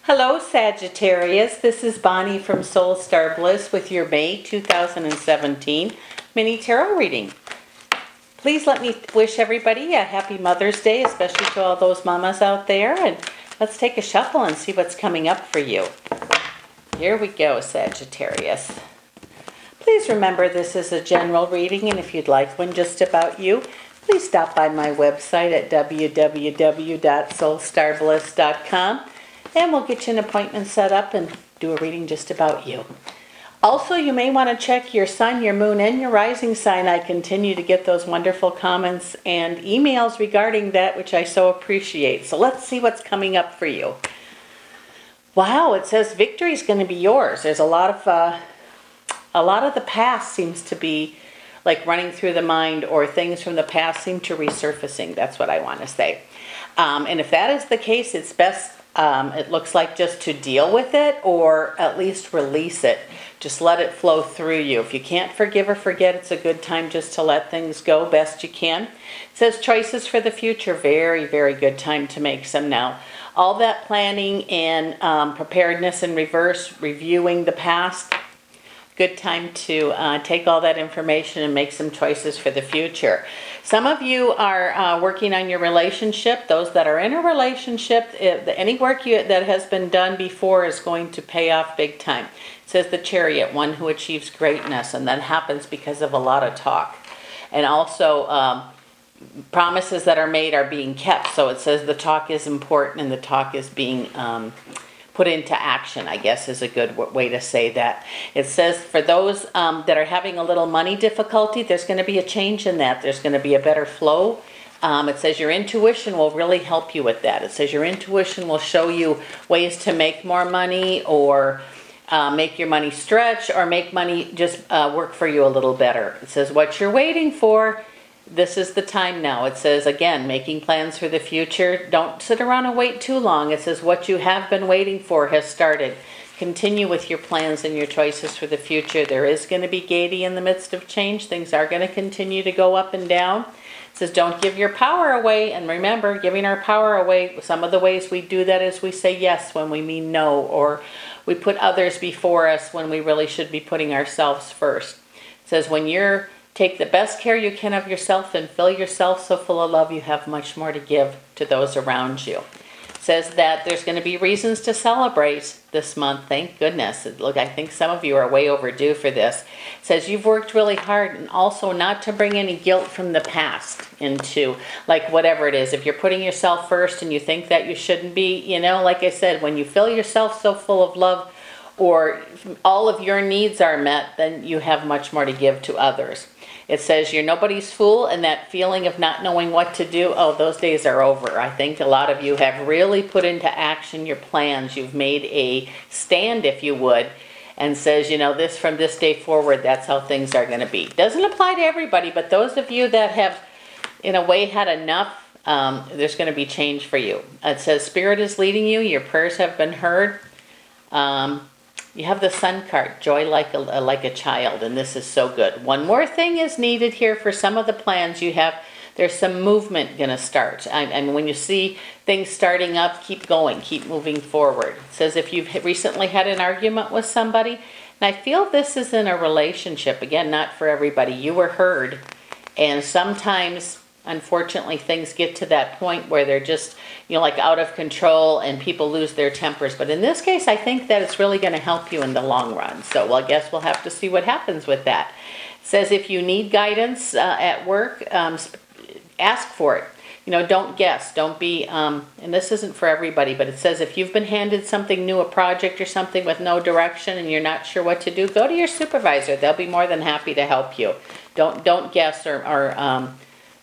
Hello Sagittarius, this is Bonnie from Soul Star Bliss with your May 2017 mini tarot reading. Please let me wish everybody a happy Mother's Day, especially to all those mamas out there, and let's take a shuffle and see what's coming up for you. Here we go, Sagittarius. Please remember this is a general reading, and if you'd like one just about you, please stop by my website at www.soulstarbliss.com. and we'll get you an appointment set up and do a reading just about you. Also, you may want to check your sun, your moon, and your rising sign. I continue to get those wonderful comments and emails regarding that, which I so appreciate. So let's see what's coming up for you. Wow, it says victory is going to be yours. There's a lot of the past seems to be like running through the mind, or things from the past seem to resurfacing. That's what I want to say. And if that is the case, it's best, it looks like, just to deal with it, or at least release it. Just let it flow through you. If you can't forgive or forget, it's a good time just to let things go best you can. It says choices for the future. Very, very good time to make some now. All that planning and preparedness in reverse, reviewing the past. Good time to take all that information and make some choices for the future. Some of you are working on your relationship. Those that are in a relationship, any work that has been done before is going to pay off big time. It says the Chariot, one who achieves greatness, and that happens because of a lot of talk. And also promises that are made are being kept. So it says the talk is important and the talk is being put into action, I guess is a good way to say that. It says for those that are having a little money difficulty, there's going to be a change in that. There's going to be a better flow. It says your intuition will really help you with that. It says your intuition will show you ways to make more money, or make your money stretch, or make money just work for you a little better. It says what you're waiting for, this is the time now. It says, again, making plans for the future. Don't sit around and wait too long. It says what you have been waiting for has started. Continue with your plans and your choices for the future. There is going to be gaiety in the midst of change. Things are going to continue to go up and down. It says don't give your power away. And remember, giving our power away, some of the ways we do that is we say yes when we mean no, or we put others before us when we really should be putting ourselves first. It says when you're take the best care you can of yourself and fill yourself so full of love you have much more to give to those around you. It says that there's going to be reasons to celebrate this month. Thank goodness. Look, I think some of you are way overdue for this. It says you've worked really hard, and also not to bring any guilt from the past into, like, whatever it is. If you're putting yourself first and you think that you shouldn't be, you know, like I said, when you fill yourself so full of love, or all of your needs are met, then you have much more to give to others. It says you're nobody's fool, and that feeling of not knowing what to do, oh, those days are over. I think a lot of you have really put into action your plans. You've made a stand, if you would, and says, you know, this from this day forward, that's how things are going to be. Doesn't apply to everybody, but those of you that have, in a way, had enough, there's going to be change for you. It says Spirit is leading you. Your prayers have been heard. You have the Sun card, joy like a child, and this is so good. One more thing is needed here for some of the plans you have. There's some movement going to start. And when you see things starting up, keep going, keep moving forward. It says if you've recently had an argument with somebody, and I feel this is in a relationship, again, not for everybody, you were heard, and sometimes, unfortunately, things get to that point where they're just, you know, like out of control and people lose their tempers. But in this case, I think that it's really going to help you in the long run. So, well, I guess we'll have to see what happens with that. It says if you need guidance at work, ask for it. You know, don't guess. Don't be, and this isn't for everybody, but it says if you've been handed something new, a project or something with no direction and you're not sure what to do, go to your supervisor. They'll be more than happy to help you. Don't guess or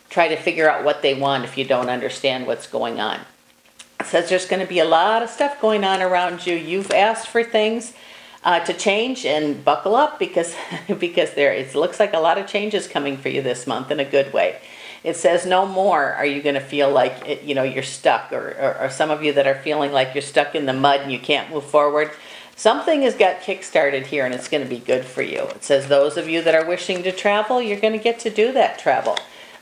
try to figure out what they want if you don't understand what's going on. It says there's going to be a lot of stuff going on around you. You've asked for things to change, and buckle up because it looks like a lot of change is coming for you this month in a good way. It says no more are you going to feel like you know, you're stuck, or some of you that are feeling like you're stuck in the mud and you can't move forward. Something has got kick-started here, and it's going to be good for you. It says those of you that are wishing to travel, you're going to get to do that travel.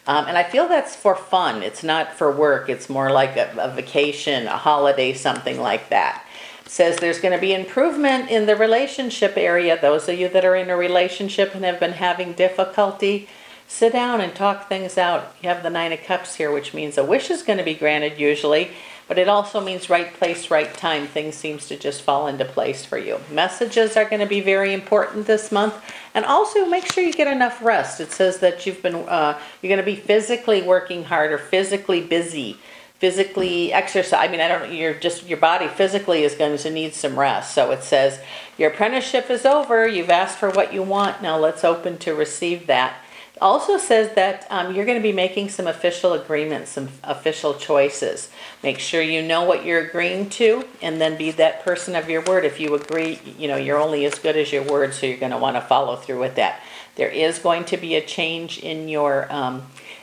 And I feel that's for fun. It's not for work. It's more like a vacation, a holiday, something like that. It says there's going to be improvement in the relationship area. Those of you that are in a relationship and have been having difficulty, sit down and talk things out. You have the Nine of Cups here, which means a wish is going to be granted usually, but it also means right place, right time. Things seems to just fall into place for you. Messages are going to be very important this month. And also make sure you get enough rest. It says that you're going to be physically working hard or physically busy, physically exercise. I mean, I don't know, your body physically is going to need some rest. So it says your apprenticeship is over. You've asked for what you want. Now let's open to receive that. Also says that you're going to be making some official agreements, some official choices. Make sure you know what you're agreeing to, and then be that person of your word. If you agree, you know, you're only as good as your word, so you're going to want to follow through with that. There is going to be a change in your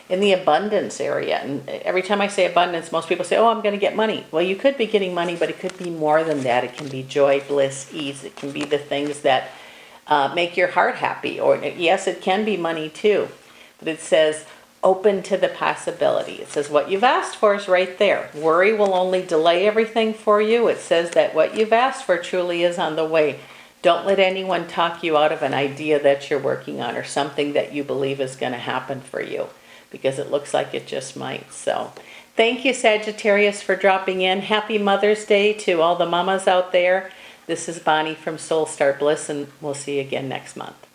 in the abundance area. And every time I say abundance, most people say, oh, I'm going to get money. Well, you could be getting money, but it could be more than that. It can be joy, bliss, ease. It can be the things that make your heart happy. Or yes, it can be money too, but it says open to the possibility. It says what you've asked for is right there. Worry will only delay everything for you. It says that what you've asked for truly is on the way. Don't let anyone talk you out of an idea that you're working on or something that you believe is going to happen for you, because it looks like it just might. So thank you, Sagittarius, for dropping in. Happy Mother's Day to all the mamas out there. This is Bonnie from Soul Star Bliss, and we'll see you again next month.